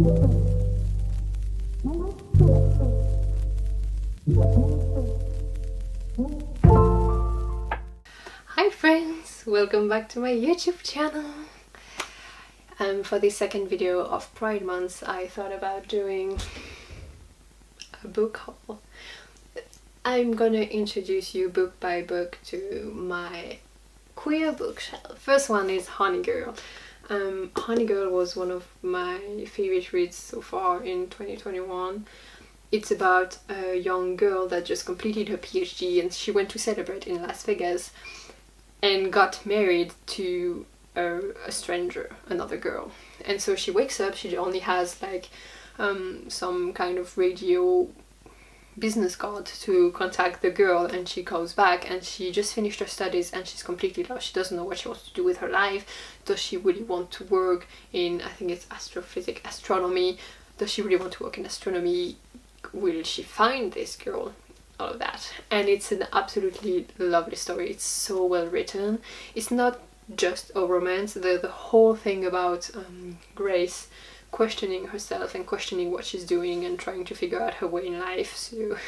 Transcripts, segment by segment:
Hi friends, welcome back to my YouTube channel. For this second video of Pride Month, I thought about doing a book haul. I'm gonna introduce you book by book to my queer bookshelf. First one is Honey Girl. Honey Girl was one of my favorite reads so far in 2021. It's about a young girl that just completed her PhD and she went to celebrate in Las Vegas and got married to a stranger, another girl. And so she wakes up, she only has like some kind of radio business card to contact the girl, and she goes back and she just finished her studies and she's completely lost. She doesn't know what she wants to do with her life. Does she really want to work in, I think it's astrophysics, astronomy? Does she really want to work in astronomy? Will she find this girl? All of that. And it's an absolutely lovely story. It's so well written. It's not just a romance. The whole thing about Grace questioning herself and questioning what she's doing and trying to figure out her way in life. So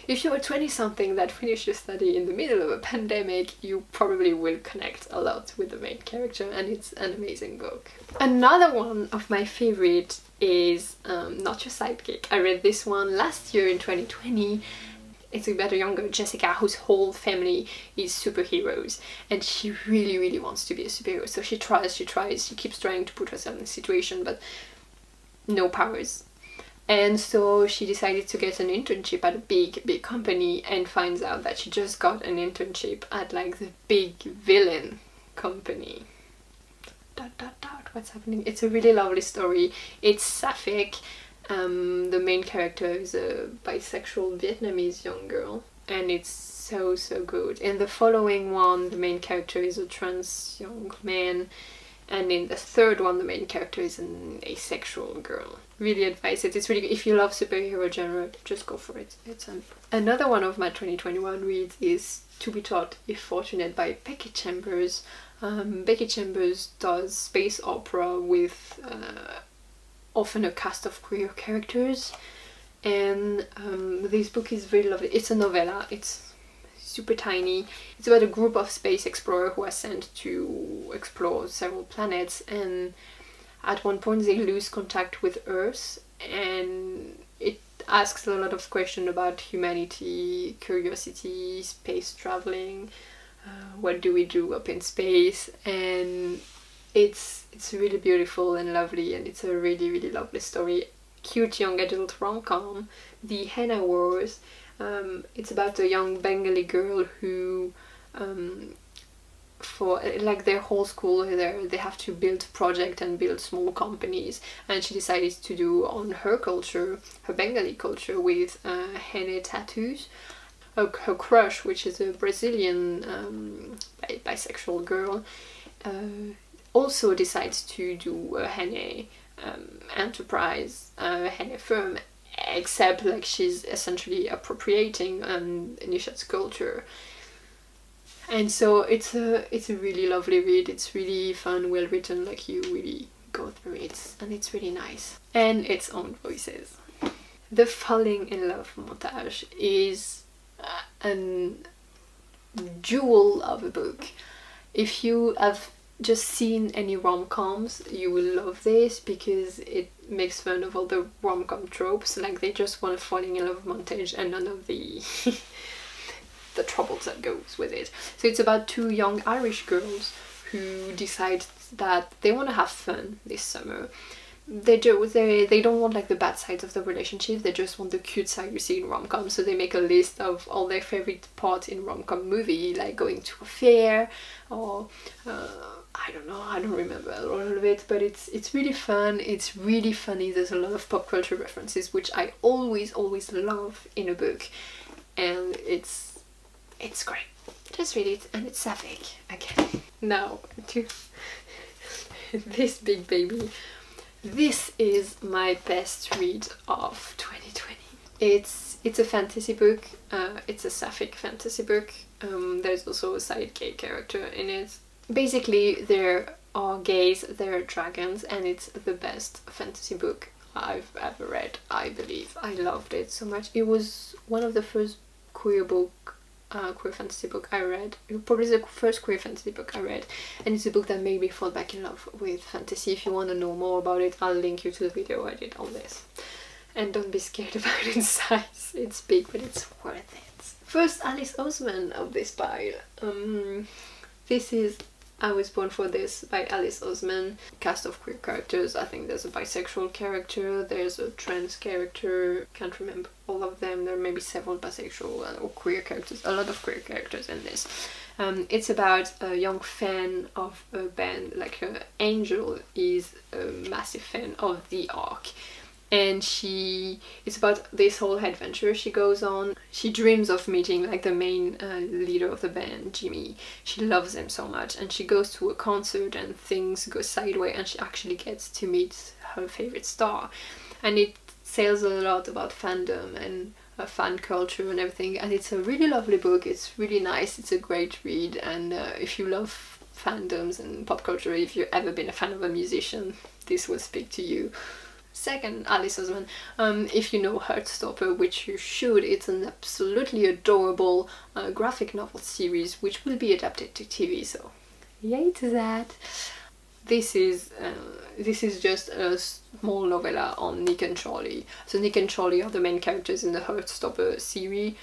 if you're a 20-something that finished your study in the middle of a pandemic, you probably will connect a lot with the main character, and it's an amazing book. Another one of my favorite is Not Your Sidekick. I read this one last year in 2020. It's about a younger Jessica whose whole family is superheroes, and she really wants to be a superhero. So she keeps trying to put herself in a situation, but no powers. And so she decided to get an internship at a big company, and finds out that she just got an internship at like the big villain company. What's happening? It's a really lovely story. It's sapphic. The main character is a bisexual Vietnamese young girl, and it's so good. In the following one, the main character is a trans young man, and in the third one, the main character is an asexual girl. Really advise it. It's really good. If you love superhero genre, just go for it. It's another one of my 2021 reads is To Be Taught If Fortunate by Becky Chambers. Becky Chambers does space opera with often a cast of queer characters, and this book is very lovely. It's a novella. It's super tiny. It's about a group of space explorers who are sent to explore several planets, and at one point they lose contact with Earth, and it asks a lot of questions about humanity, curiosity, space traveling, what do we do up in space, and it's really beautiful and lovely, and it's a really lovely story. Cute young adult rom-com, The Henna Wars. It's about a young Bengali girl who for like their whole school they have to build project and build small companies, and she decided to do on her culture, her Bengali culture, with henna tattoos. Her crush, which is a Brazilian bisexual girl, also decides to do a henna enterprise, a henna firm, except like she's essentially appropriating Nishat's culture. And so it's a really lovely read. It's really fun, well written, like you really go through it, and it's really nice. And its own voices. The Falling in Love montage is a jewel of a book. If you have just seen any rom-coms, you will love this, because it makes fun of all the rom-com tropes. Like, they just want a falling in love montage and none of the the troubles that goes with it. So it's about two young Irish girls who decide that they want to have fun this summer. They don't want like the bad sides of the relationship, they just want the cute side you see in rom-com. So they make a list of all their favorite parts in rom-com movie, like going to a fair, or I don't know, I don't remember all of it, but it's really fun, it's really funny. There's a lot of pop culture references, which I always love in a book, and it's great. Just read it, and it's sapphic again. Now to this big baby. This is my best read of 2020. It's a fantasy book. It's a sapphic fantasy book. There's also a side gay character in it. Basically, there are gays, there are dragons, and it's the best fantasy book I've ever read, I believe. I loved it so much. It was one of the first queer fantasy book I read. Probably the first queer fantasy book I read, and it's a book that made me fall back in love with fantasy. If you want to know more about it, I'll link you to the video I did on this. And don't be scared about its size. It's big, but it's worth it. First, Alice Oseman of this pile. This is I Was Born for This by Alice Oseman. Cast of queer characters. I think there's a bisexual character, there's a trans character, can't remember all of them. There may be several bisexual or queer characters, a lot of queer characters in this. It's about a young fan of a band, like Angel is a massive fan of The Ark. And it's about this whole adventure she goes on. She dreams of meeting like the main leader of the band, Jimmy. She loves him so much, and she goes to a concert and things go sideways, and she actually gets to meet her favorite star. And it says a lot about fandom and fan culture and everything, and it's a really lovely book. It's really nice, it's a great read, and if you love fandoms and pop culture, if you've ever been a fan of a musician, this will speak to you. Second, Alice Oseman, if you know Heartstopper, which you should, it's an absolutely adorable graphic novel series which will be adapted to TV, so yay to that. This is just a small novella on Nick and Charlie. So Nick and Charlie are the main characters in the Heartstopper series,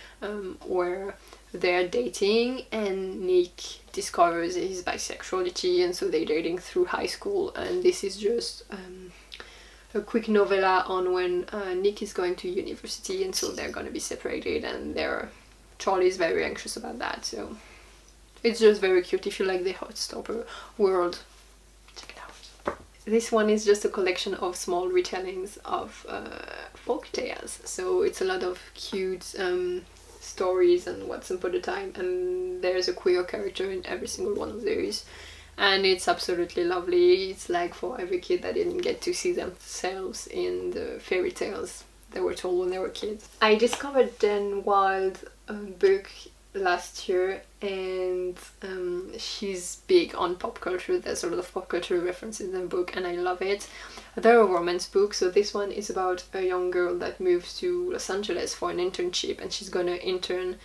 where they're dating and Nick discovers his bisexuality, and so they're dating through high school, and this is just a quick novella on when Nick is going to university, and so they're gonna be separated, and Charlie is very anxious about that, so it's just very cute. If you like the Heartstopper world, check it out. This one is just a collection of small retellings of folk tales, so it's a lot of cute stories and Once Upon a Time, and there's a queer character in every single one of those. And it's absolutely lovely. It's like for every kid that didn't get to see themselves in the fairy tales they were told when they were kids. I discovered Dan Wilde book last year, and she's big on pop culture. There's a lot of pop culture references in the book, and I love it. They're a romance book, so this one is about a young girl that moves to Los Angeles for an internship, and she's gonna intern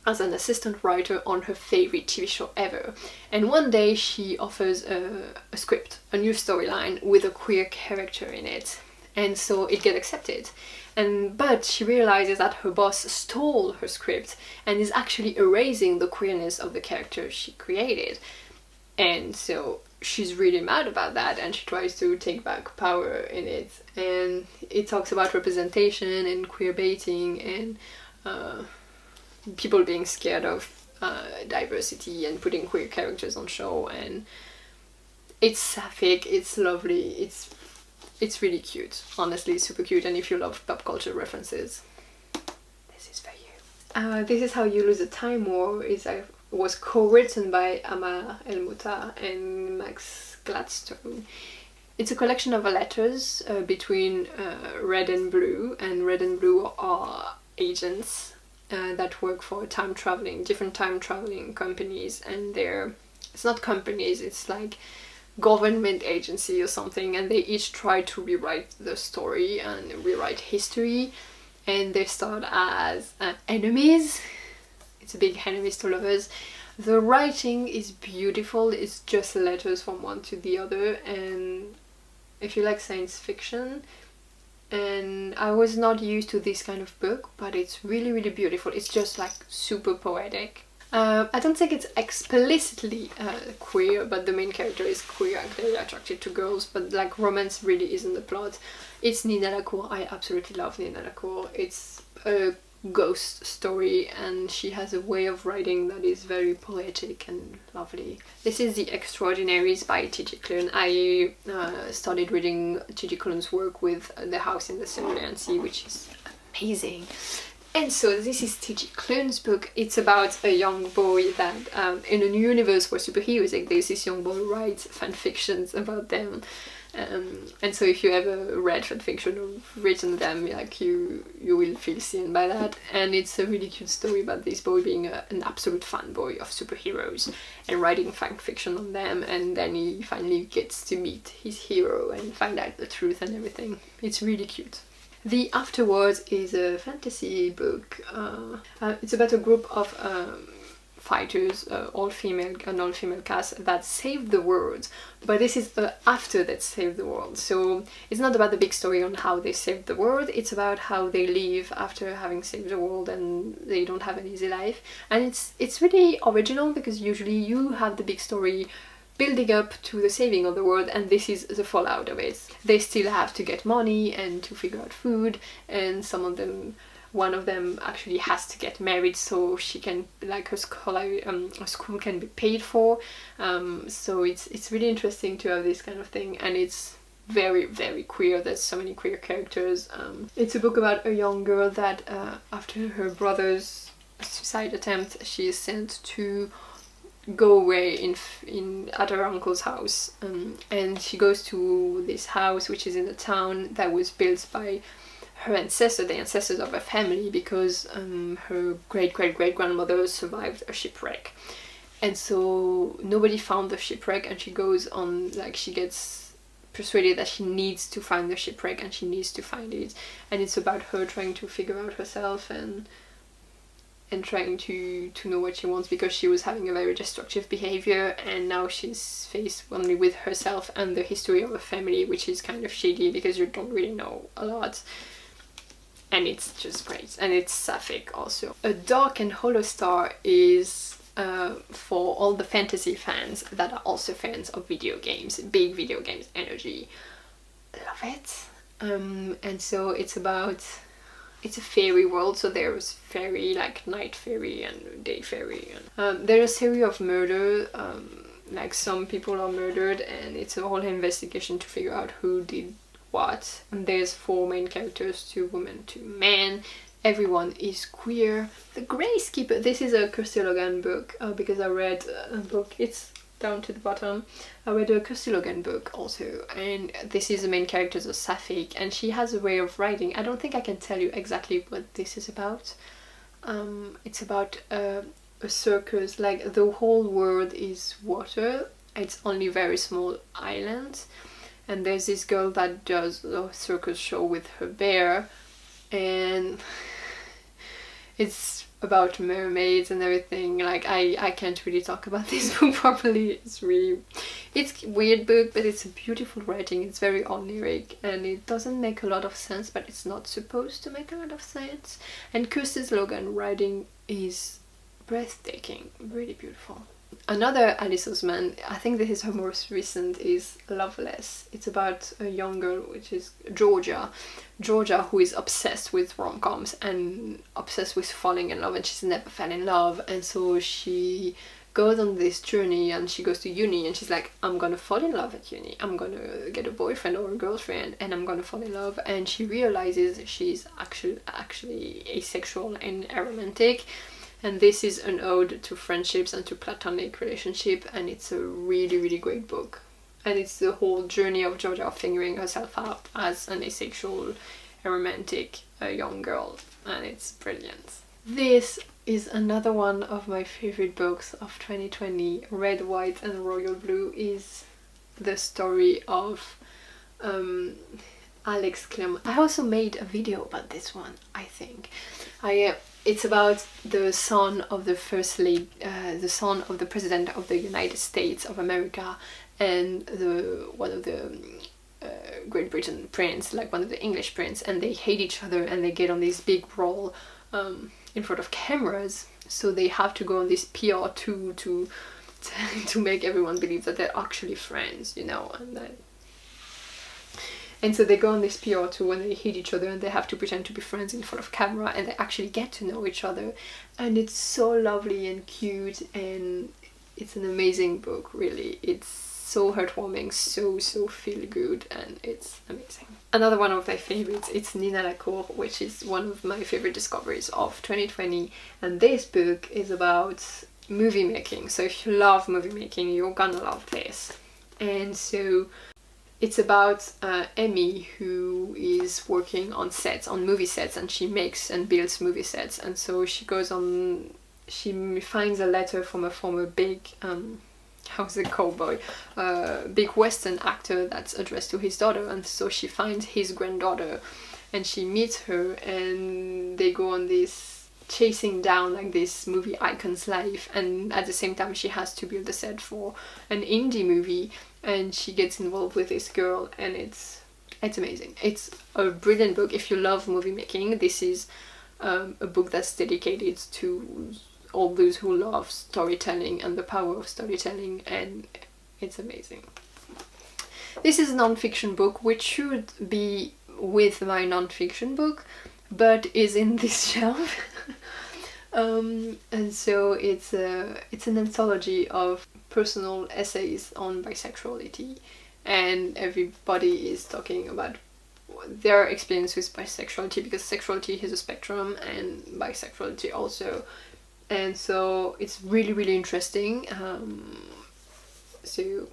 as an assistant writer on her favorite TV show ever. And one day she offers a script, a new storyline with a queer character in it, and so it gets accepted. But she realizes that her boss stole her script and is actually erasing the queerness of the character she created. And so she's really mad about that, and she tries to take back power in it. And it talks about representation and queer baiting and people being scared of diversity and putting queer characters on show, and it's sapphic, it's lovely, it's really cute. Honestly, it's super cute, and if you love pop culture references, this is for you. This Is How You Lose a Time War was co-written by Amar El-Mouta and Max Gladstone. It's a collection of letters between Red and Blue, and Red and Blue are agents that work for different time traveling companies, and it's not companies, it's like government agency or something, and they each try to rewrite the story and rewrite history, and they start as enemies. It's a big enemies to lovers. The writing is beautiful, it's just letters from one to the other, and if you like science fiction, and I was not used to this kind of book, but it's really, really beautiful. It's just like super poetic. I don't think it's explicitly queer, but the main character is queer and clearly attracted to girls, but like romance really isn't the plot. It's Nina LaCour. I absolutely love Nina LaCour. It's a ghost story, and she has a way of writing that is very poetic and lovely. This is The Extraordinaries by T.J. Klune. I started reading T.J. Klune's work with The House in the Cerulean Sea, which is amazing. And so this is T.J. Klune's book. It's about a young boy that in a new universe where superheroes exist, this young boy writes fan fictions about them. And so if you ever read fan fiction or written them, like you will feel seen by that. And it's a really cute story about this boy being an absolute fanboy of superheroes and writing fan fiction on them, and then he finally gets to meet his hero and find out the truth and everything. It's really cute. The Afterwards is a fantasy book. It's about a group of fighters, all-female cast that saved the world, but this is after that saved the world. So it's not about the big story on how they saved the world, it's about how they live after having saved the world, and they don't have an easy life. And it's really original, because usually you have the big story building up to the saving of the world, and this is the fallout of it. They still have to get money and to figure out food, and one of them actually has to get married so she can, like, her school can be paid for. So it's really interesting to have this kind of thing, and it's very, very queer. There's so many queer characters. It's a book about a young girl that after her brother's suicide attempt, she is sent to go away at her uncle's house, and she goes to this house which is in a town that was built by her ancestors, the ancestors of her family, because her great-great-great-grandmother survived a shipwreck. And so nobody found the shipwreck, and she goes on, like, she gets persuaded that she needs to find the shipwreck and she needs to find it. And it's about her trying to figure out herself and trying to know what she wants, because she was having a very destructive behavior, and now she's faced only with herself and the history of her family, which is kind of shady because you don't really know a lot. And it's just great, and it's sapphic also. A Dark and Hollow Star is for all the fantasy fans that are also fans of video games, big video games energy. Love it. And so it's a fairy world, so there's fairy, like night fairy and day fairy. There's a series of murder, like some people are murdered, and it's a whole investigation to figure out who did what. And there's 4 main characters, 2 women, 2 men. Everyone is queer. The Grace Keeper, this is a Kirsty Logan book, because I read a book, it's down to the bottom. I read a Kirsty Logan book also, and this is the main characters of Sapphic, and she has a way of writing. I don't think I can tell you exactly what this is about. It's about a circus, like the whole world is water, it's only very small islands, and there's this girl that does a circus show with her bear, and it's about mermaids and everything. Like, I can't really talk about this book properly. It's a weird book, but it's a beautiful writing. It's very oniric, and it doesn't make a lot of sense, but it's not supposed to make a lot of sense. And Kirsty Logan writing is breathtaking, really beautiful. Another Alice Oseman, I think this is her most recent, is Loveless. It's about a young girl, which is Georgia, who is obsessed with rom-coms and obsessed with falling in love, and she's never fell in love, and so she goes on this journey, and she goes to uni, and she's like, I'm gonna fall in love at uni, I'm gonna get a boyfriend or a girlfriend, and I'm gonna fall in love. And she realizes she's actually asexual and aromantic. And this is an ode to friendships and to platonic relationship, and it's a really, really great book. And it's the whole journey of Georgia figuring herself out as an asexual, aromantic young girl, and it's brilliant. This is another one of my favorite books of 2020. Red, White and Royal Blue is the story of Alex Clermont. I also made a video about this one, I think. It's about the son of the first lady, the son of the president of the United States of America, and one of the Great Britain prince, like one of the English prince, and they hate each other, and they get on this big brawl in front of cameras. So they have to go on this PR tour to make everyone believe that they're actually friends, you know, and so they go on this PR tour when they hate each other, and they have to pretend to be friends in front of camera, and they actually get to know each other. And it's so lovely and cute, and it's an amazing book, really. It's so heartwarming, so feel good, and it's amazing. Another one of my favorites, it's Nina Lacour, which is one of my favorite discoveries of 2020, and this book is about movie making. So if you love movie making, you're gonna love this. And so it's about Emmy, who is working on sets, on movie sets, and she makes and builds movie sets. And so she goes on, she finds a letter from a former big how's it cowboy, big Western actor that's addressed to his daughter, and so she finds his granddaughter and she meets her, and they go on this chasing down like this movie icon's life, and at the same time she has to build a set for an indie movie, and she gets involved with this girl, and it's amazing. It's a brilliant book. If you love movie making, this is a book that's dedicated to all those who love storytelling and the power of storytelling, and it's amazing. This is a non-fiction book, which should be with my non-fiction book, but is in this shelf. And so it's an anthology of personal essays on bisexuality, and everybody is talking about their experience with bisexuality, because sexuality is a spectrum and bisexuality also. And so it's really interesting. So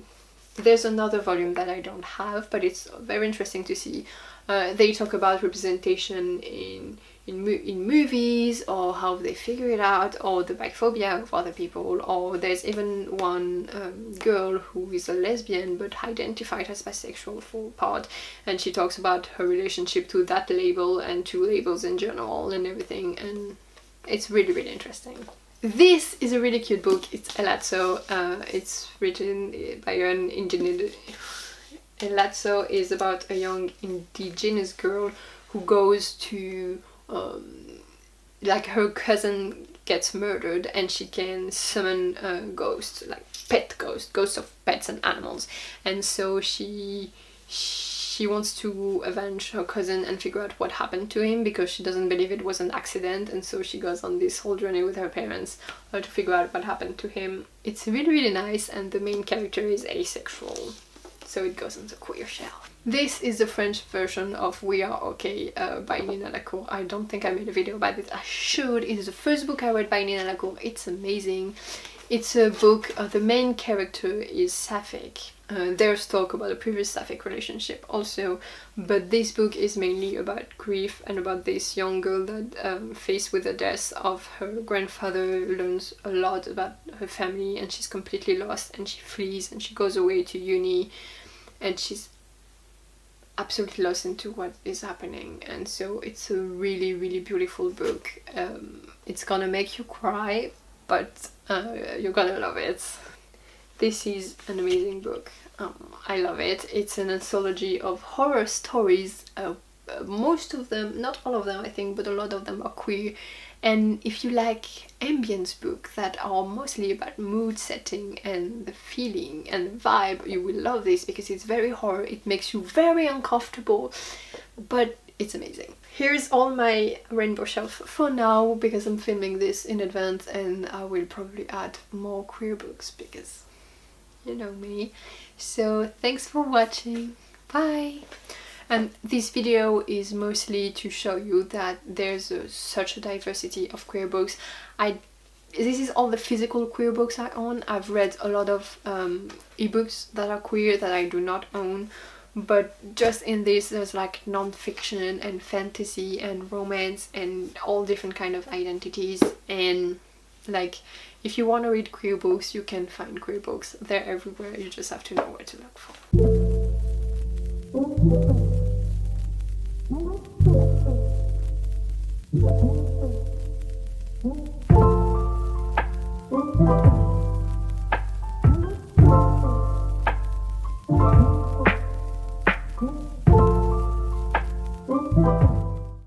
there's another volume that I don't have, but it's very interesting to see. They talk about representation in movies, or how they figure it out, or the biphobia of other people, or there's even one girl who is a lesbian but identified as bisexual for part, and she talks about her relationship to that label and to labels in general and everything, and it's really interesting. This is a really cute book. It's Elazzo. It's written by an indigenous. Elazzo is about a young indigenous girl who goes to like her cousin gets murdered, and she can summon a ghost, like ghosts of pets and animals, and so she wants to avenge her cousin and figure out what happened to him, because she doesn't believe it was an accident, and so she goes on this whole journey with her parents to figure out what happened to him. It's really nice, and the main character is asexual, so it goes on the queer shelf. This is the French version of We Are Okay by Nina Lacour. I don't think I made a video about it. I should. It is the first book I read by Nina Lacour. It's amazing. It's a book, the main character is sapphic. There's talk about a previous sapphic relationship also, but this book is mainly about grief and about this young girl that faced with the death of her grandfather, learns a lot about her family, and she's completely lost, and she flees and she goes away to uni, and she's absolutely lost into what is happening. And so it's a really beautiful book. It's gonna make you cry, but you're gonna love it. This is an amazing book. I love it. It's an anthology of horror stories. Most of them, not all of them I think, but a lot of them are queer. And if you like ambience books that are mostly about mood setting and the feeling and the vibe, you will love this, because it's very horror. It makes you very uncomfortable, but it's amazing. Here's all my rainbow shelf for now, because I'm filming this in advance, and I will probably add more queer books because you know me. So thanks for watching. Bye! And this video is mostly to show you that there's such a diversity of queer books. This is all the physical queer books I own. I've read a lot of ebooks that are queer that I do not own, but just in this there's like non-fiction and fantasy and romance and all different kind of identities, and like if you want to read queer books, you can find queer books. They're everywhere, you just have to know where to look for. Cool.